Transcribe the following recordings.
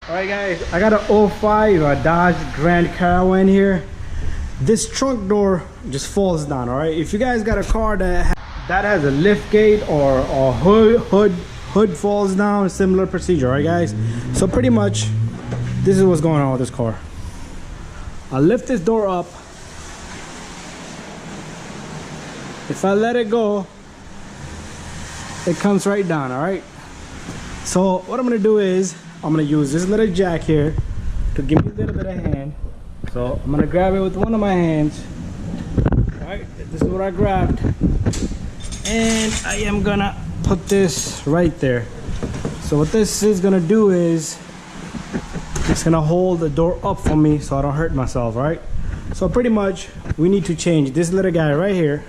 Alright guys, I got an '05 Dodge Grand Caravan here. This trunk door just falls down, alright? If you guys got a car that has a lift gate or a hood falls down, similar procedure, alright guys? So pretty much, this is what's going on with this car. I lift this door up. If I let it go, it comes right down, alright? So what I'm gonna do is, I'm gonna use this little jack here to give me a little bit of hand. So I'm gonna grab it with one of my hands. Alright, this is what I grabbed. And I am gonna put this right there. So what this is gonna do is, it's gonna hold the door up for me so I don't hurt myself, right? So pretty much, we need to change this little guy right here.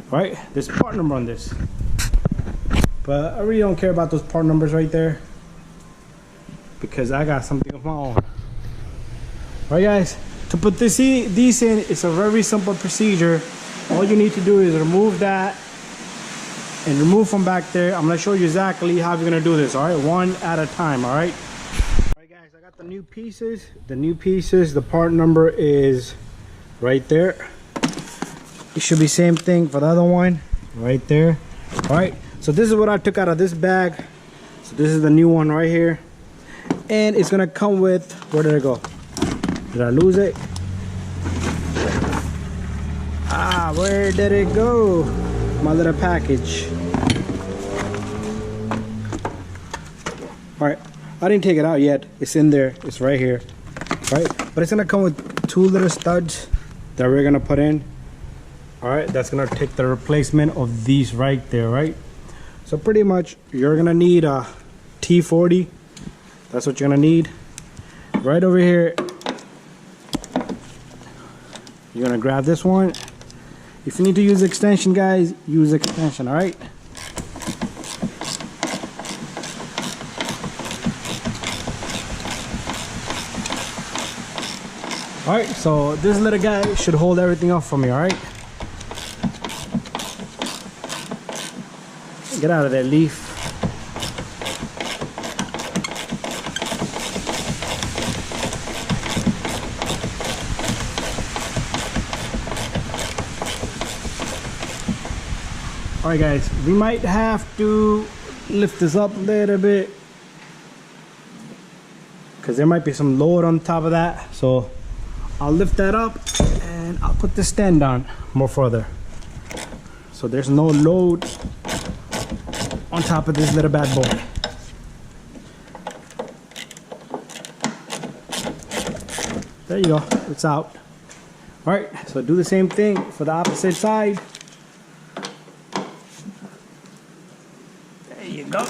Right, there's part number on this. But I really don't care about those part numbers right there, because I got something of my own. Alright guys, to put these in, it's a very simple procedure. All you need to do is remove that and remove from back there. I'm going to show you exactly how you're going to do this, alright? One at a time, alright? Alright guys, I got the new pieces. The part number is right there. It should be same thing for the other one, right there. Alright, so this is what I took out of this bag. So this is the new one right here. And it's gonna come with, where did it go? Did I lose it? Ah, where did it go? My little package. Alright, I didn't take it out yet. It's in there, it's right here. Right, but it's gonna come with two little studs that we're gonna put in. Alright, that's gonna take the replacement of these right there, right? So pretty much you're gonna need a T40. That's what you're gonna need. Right over here, you're gonna grab this one. If you need to use extension, guys, use extension, alright? Alright, so this little guy should hold everything up for me, alright? Get out of there, leaf. Alright guys, we might have to lift this up a little bit because there might be some load on top of that. So I'll lift that up and I'll put the stand down more further. So there's no load on top of this little bad boy. There you go, it's out. Alright, so do the same thing for the opposite side. There you go.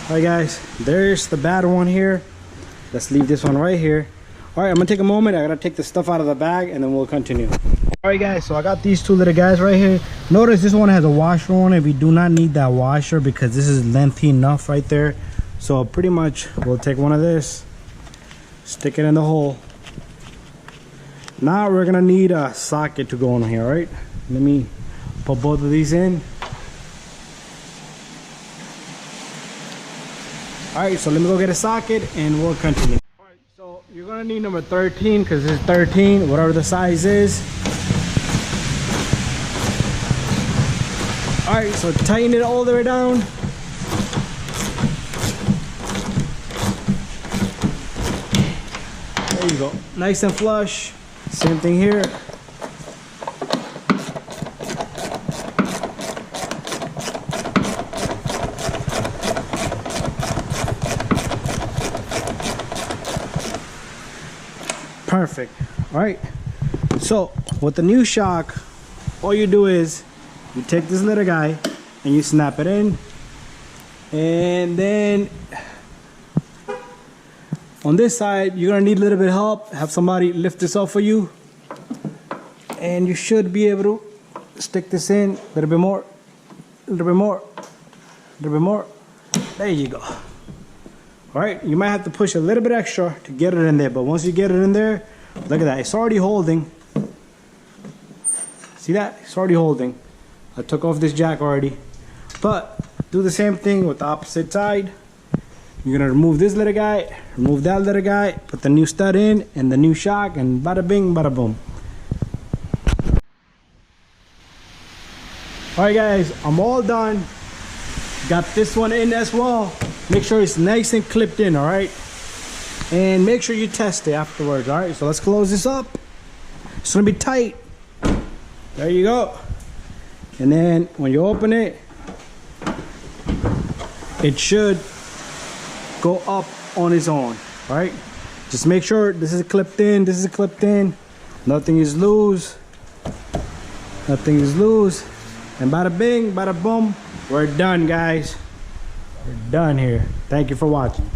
Alright guys, there's the bad one here. Let's leave this one right here. Alright, I'm gonna take a moment. I gotta take the stuff out of the bag and then we'll continue. Alright guys, so I got these two little guys right here. Notice this one has a washer on it. We do not need that washer because this is lengthy enough right there. So pretty much we'll take one of this, stick it in the hole. Now we're gonna need a socket to go in here, right? Let me put both of these in. Alright, so let me go get a socket and we'll continue. Alright, so you're gonna need number 13 because this is 13, whatever the size is. Alright, so tighten it all the way down. There you go, nice and flush. Same thing here. Perfect. All right, so with the new shock, all you do is you take this little guy and you snap it in, and then on this side you're gonna need a little bit of help. Have somebody lift this up for you, and you should be able to stick this in a little bit more, a little bit more, a little bit more. There you go. All right, you might have to push a little bit extra to get it in there, but once you get it in there, look at that, it's already holding. See that? It's already holding. I took off this jack already. But do the same thing with the opposite side. You're gonna remove this little guy, remove that little guy, put the new stud in and the new shock, and bada bing, bada boom. Alright guys, I'm all done. Got this one in as well. Make sure it's nice and clipped in, alright? And make sure you test it afterwards, alright? So let's close this up. It's gonna be tight. There you go. And then when you open it, it should go up on its own, right? Just make sure this is clipped in, this is clipped in, nothing is loose, nothing is loose, and bada bing, bada boom, we're done guys. We're done here. Thank you for watching.